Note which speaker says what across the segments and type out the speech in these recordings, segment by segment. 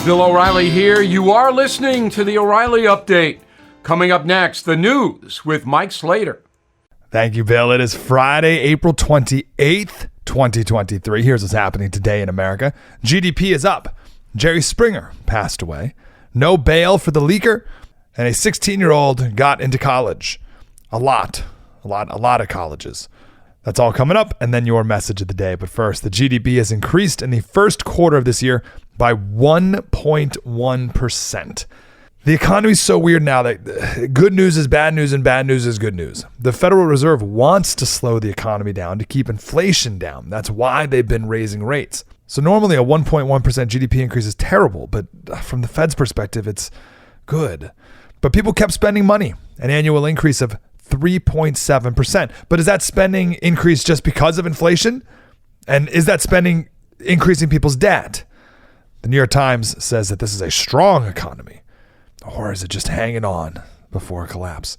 Speaker 1: Bill O'Reilly here. You are listening to the O'Reilly Update. Coming up next, the news with Mike Slater.
Speaker 2: Thank you, Bill. It is Friday, April 28th, 2023. Here's what's happening today in America. GDP is up. Jerry Springer passed away. No bail for the leaker. And a 16-year-old got into college. A lot of colleges. That's all coming up, and then your message of the day. But first, the GDP has increased in the first quarter of this year by 1.1%. The economy is so weird now that good news is bad news and bad news is good news. The Federal Reserve wants to slow the economy down to keep inflation down. That's why they've been raising rates. So normally a 1.1% GDP increase is terrible, but from the Fed's perspective, it's good. But people kept spending money, an annual increase of 3.7%. But is that spending increase just because of inflation? And is that spending increasing people's debt? The New York Times says that this is a strong economy. Or is it just hanging on before a collapse?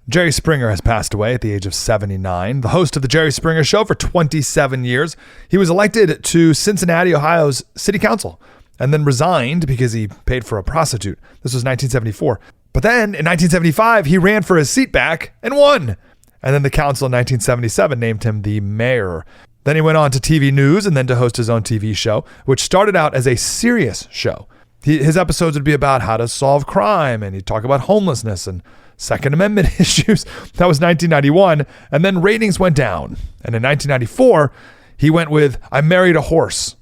Speaker 2: Jerry Springer has passed away at the age of 79, the host of the Jerry Springer Show for 27 years. He was elected to Cincinnati, Ohio's city council, and then resigned because he paid for a prostitute. This was 1974. But then in 1975, he ran for his seat back and won. And then the council in 1977 named him the mayor. Then he went on to TV news and then to host his own TV show, which started out as a serious show. His episodes would be about how to solve crime, and he'd talk about homelessness and Second Amendment issues. That was 1991. And then ratings went down. And in 1994, he went with I Married a Horse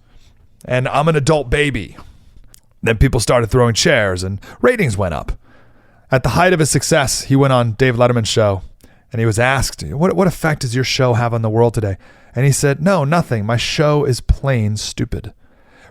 Speaker 2: and I'm an Adult Baby. Then people started throwing chairs and ratings went up. At the height of his success, he went on Dave Letterman's show and he was asked, what effect does your show have on the world today? And he said, no, nothing. My show is plain stupid.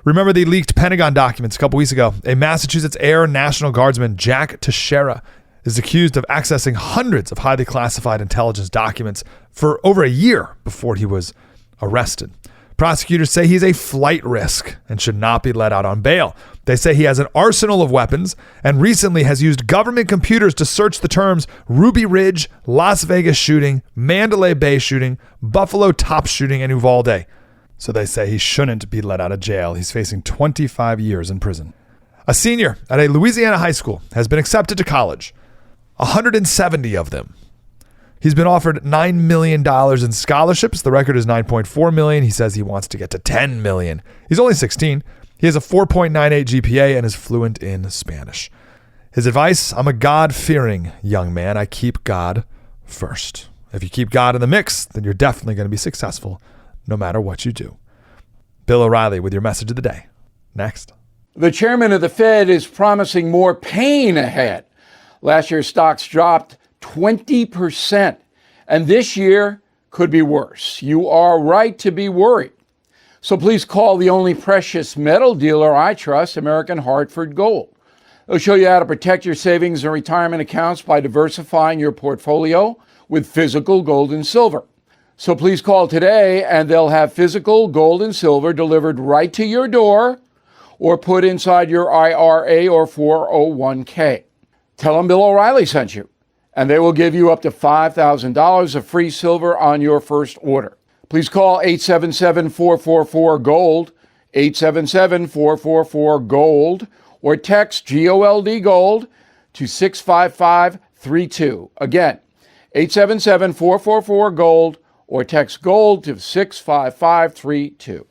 Speaker 2: Remember the leaked Pentagon documents a couple weeks ago? A Massachusetts Air National Guardsman, Jack Teixeira, is accused of accessing hundreds of highly classified intelligence documents for over a year before he was arrested. Prosecutors say he's a flight risk and should not be let out on bail. They say he has an arsenal of weapons and recently has used government computers to search the terms Ruby Ridge, Las Vegas shooting, Mandalay Bay shooting, Buffalo Top shooting, and Uvalde. So they say he shouldn't be let out of jail. He's facing 25 years in prison. A senior at a Louisiana high school has been accepted to college. 170 of them. He's been offered $9 million in scholarships. The record is $9.4 million. He says he wants to get to $10 million. He's only 16. He has a 4.98 GPA and is fluent in Spanish. His advice, I'm a God-fearing young man. I keep God first. If you keep God in the mix, then you're definitely going to be successful no matter what you do. Bill O'Reilly with your message of the day. Next.
Speaker 1: The chairman of the Fed is promising more pain ahead. Last year's stocks dropped 20%, and this year could be worse. You are right to be worried. So please call the only precious metal dealer I trust, American Hartford Gold. They'll show you how to protect your savings and retirement accounts by diversifying your portfolio with physical gold and silver. So please call today and they'll have physical gold and silver delivered right to your door or put inside your IRA or 401k. Tell them Bill O'Reilly sent you, and they will give you up to $5,000 of free silver on your first order. Please call 877-444-GOLD, 877-444-GOLD, or text GOLD GOLD to 65532. Again, 877-444-GOLD, or text GOLD to 65532.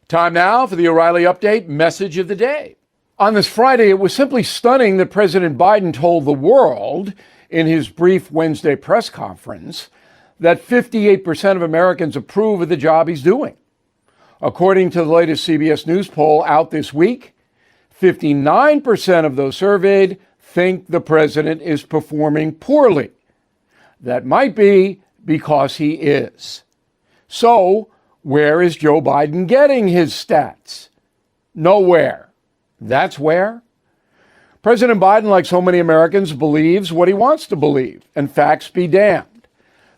Speaker 1: Time now for the O'Reilly Update message of the day. On this Friday, it was simply stunning that President Biden told the world in his brief Wednesday press conference that 58% of Americans approve of the job he's doing. According to the latest CBS News poll out this week, 59% of those surveyed think the president is performing poorly. That might be because he is. So, where is Joe Biden getting his stats? Nowhere. That's where. President Biden, like so many Americans, believes what he wants to believe, and facts be damned.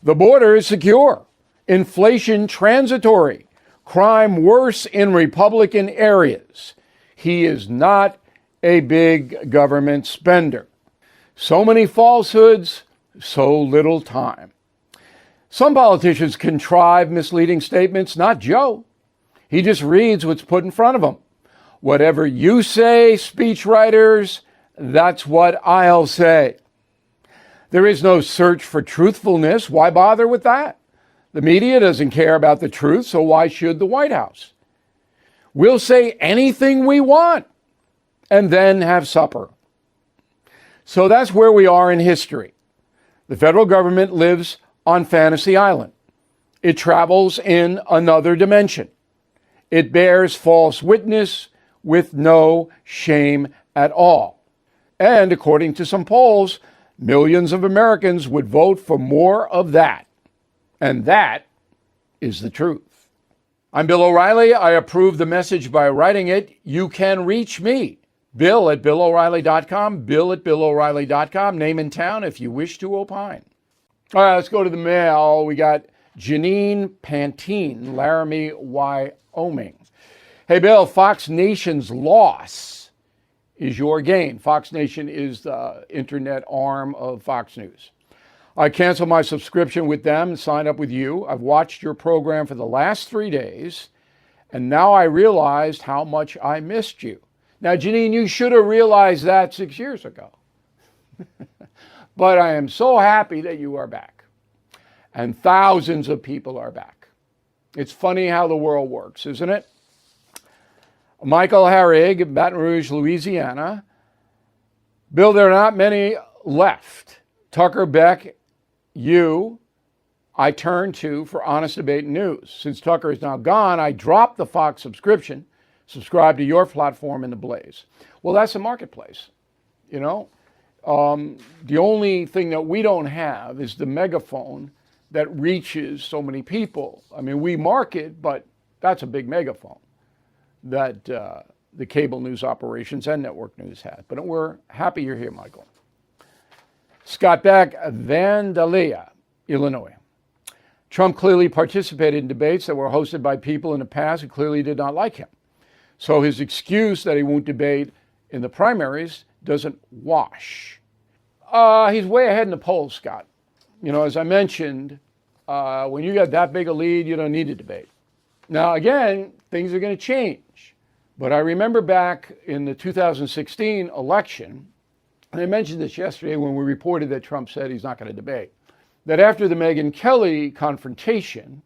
Speaker 1: The border is secure, inflation transitory, crime worse in Republican areas. He is not a big government spender. So many falsehoods, so little time. Some politicians contrive misleading statements, not Joe. He just reads what's put in front of him. Whatever you say, speechwriters, that's what I'll say. There is no search for truthfulness. Why bother with that? The media doesn't care about the truth, so why should the White House? We'll say anything we want and then have supper. So that's where we are in history. The federal government lives on Fantasy Island. It travels in another dimension. It bears false witness with no shame at all. And according to some polls, millions of Americans would vote for more of that. And that is the truth. I'm Bill O'Reilly. I approve the message by writing it. You can reach me, Bill at BillO'Reilly.com, Bill at BillO'Reilly.com, name and town if you wish to opine. All right, let's go to the mail. We got Janine Pantine, Laramie, Wyoming. Hey, Bill, Fox Nation's loss is your gain. Fox Nation is the internet arm of Fox News. I canceled my subscription with them and signed up with you. I've watched your program for the last 3 days, and now I realized how much I missed you. Now, Janine, you should have realized that 6 years ago. But I am so happy that you are back. And thousands of people are back. It's funny how the world works, isn't it? Michael Harrig, Baton Rouge, Louisiana. Bill, there are not many left. Tucker, Beck, you, I turn to for honest debate and news. Since Tucker is now gone, I dropped the Fox subscription, subscribe to your platform in the Blaze. Well, that's a marketplace, you know. The only thing that we don't have is the megaphone that reaches so many people. I mean, we market, but that's a big megaphone that the cable news operations and network news had. But we're happy you're here, Michael. Scott Beck, Vandalia, Illinois. Trump clearly participated in debates that were hosted by people in the past who clearly did not like him. So his excuse that he won't debate in the primaries doesn't wash. He's way ahead in the polls, Scott. You know, as I mentioned, when you got that big a lead, you don't need to debate. Now, again, things are going to change. But I remember back in the 2016 election, and I mentioned this yesterday when we reported that Trump said he's not going to debate, that after the Megyn Kelly confrontation,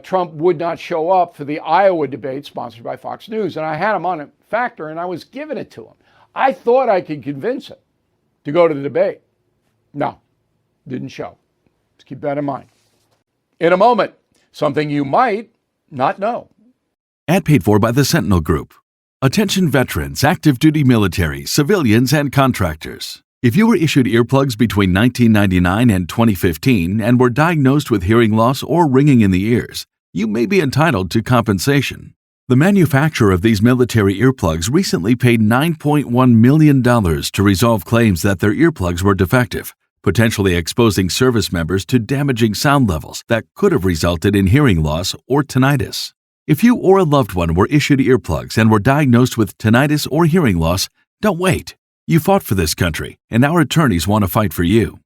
Speaker 1: Trump would not show up for the Iowa debate sponsored by Fox News. And I had him on a factor, and I was giving it to him. I thought I could convince him to go to the debate. No, didn't show. Let's keep that in mind. In a moment, something you might not know.
Speaker 3: Ad paid for by the Sentinel Group. Attention veterans, active duty military, civilians, and contractors. If you were issued earplugs between 1999 and 2015 and were diagnosed with hearing loss or ringing in the ears, you may be entitled to compensation. The manufacturer of these military earplugs recently paid $9.1 million to resolve claims that their earplugs were defective, potentially exposing service members to damaging sound levels that could have resulted in hearing loss or tinnitus. If you or a loved one were issued earplugs and were diagnosed with tinnitus or hearing loss, don't wait. You fought for this country, and our attorneys want to fight for you.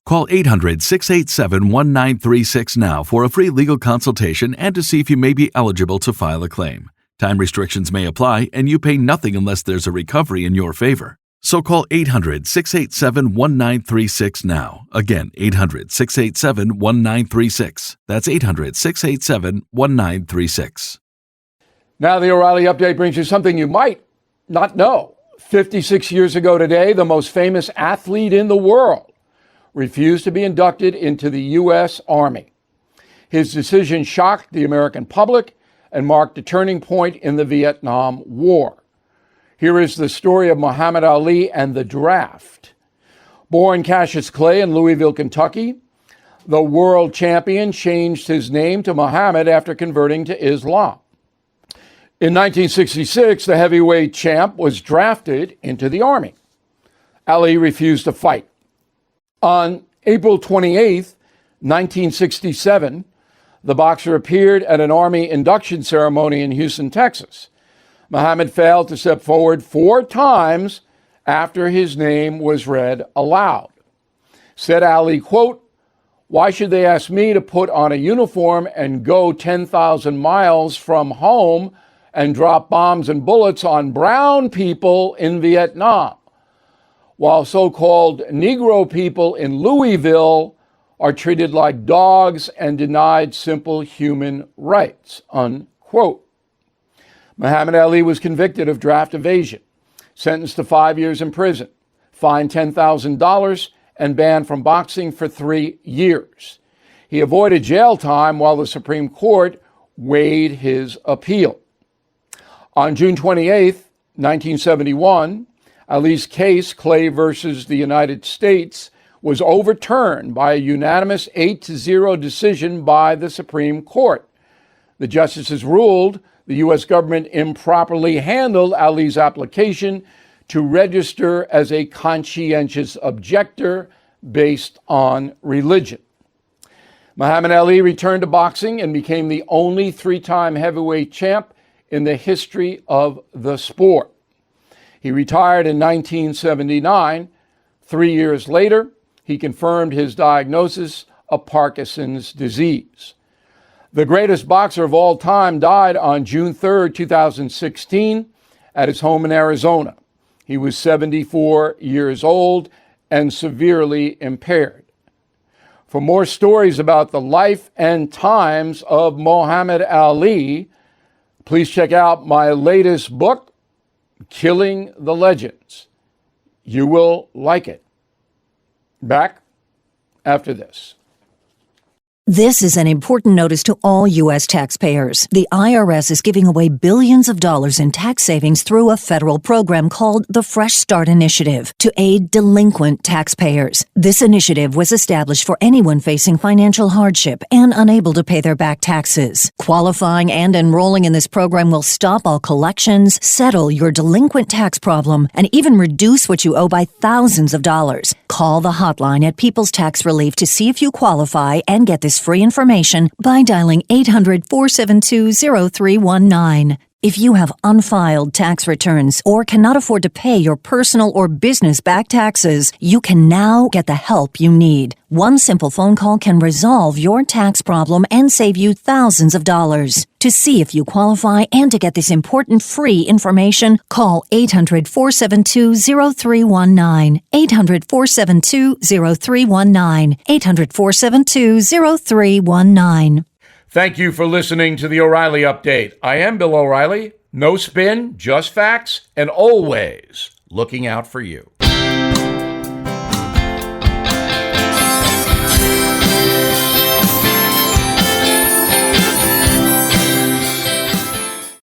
Speaker 3: Call 800-687-1936 now for a free legal consultation and to see if you may be eligible to file a claim. Time restrictions may apply, and you pay nothing unless there's a recovery in your favor. So call 800-687-1936 now. Again, 800-687-1936. That's 800-687-1936.
Speaker 1: Now the O'Reilly Update brings you something you might not know. 56 years ago today, the most famous athlete in the world refused to be inducted into the U.S. Army. His decision shocked the American public and marked a turning point in the Vietnam War. Here is the story of Muhammad Ali and the draft. Born Cassius Clay in Louisville, Kentucky, the world champion changed his name to Muhammad after converting to Islam. In 1966, the heavyweight champ was drafted into the Army. Ali refused to fight. On April 28, 1967, the boxer appeared at an Army induction ceremony in Houston, Texas. Muhammad failed to step forward 4 times after his name was read aloud. Said Ali, quote, "Why should they ask me to put on a uniform and go 10,000 miles from home and drop bombs and bullets on brown people in Vietnam, while so-called Negro people in Louisville are treated like dogs and denied simple human rights, unquote. Muhammad Ali was convicted of draft evasion, sentenced to 5 years in prison, fined $10,000, and banned from boxing for 3 years. He avoided jail time while the Supreme Court weighed his appeal. On June 28, 1971, Ali's case, Clay versus the United States, was overturned by a unanimous 8-0 decision by the Supreme Court. The justices ruled the U.S. government improperly handled Ali's application to register as a conscientious objector based on religion. Muhammad Ali returned to boxing and became the only 3-time heavyweight champ in the history of the sport. He retired in 1979. 3 years later, he confirmed his diagnosis of Parkinson's disease. The greatest boxer of all time died on June 3, 2016, at his home in Arizona. He was 74 years old and severely impaired. For more stories about the life and times of Muhammad Ali, please check out my latest book, Killing the Legends. You will like it. Back after this.
Speaker 4: This is an important notice to all U.S. taxpayers. The IRS is giving away billions of dollars in tax savings through a federal program called the Fresh Start Initiative to aid delinquent taxpayers. This initiative was established for anyone facing financial hardship and unable to pay their back taxes. Qualifying and enrolling in this program will stop all collections, settle your delinquent tax problem, and even reduce what you owe by thousands of dollars. Call the hotline at People's Tax Relief to see if you qualify and get this free information by dialing 800-472-0319. If you have unfiled tax returns or cannot afford to pay your personal or business back taxes, you can now get the help you need. One simple phone call can resolve your tax problem and save you thousands of dollars. To see if you qualify and to get this important free information, call 800-472-0319. 800-472-0319. 800-472-0319.
Speaker 1: Thank you for listening to the O'Reilly Update. I am Bill O'Reilly. No spin, just facts, and always looking out for you.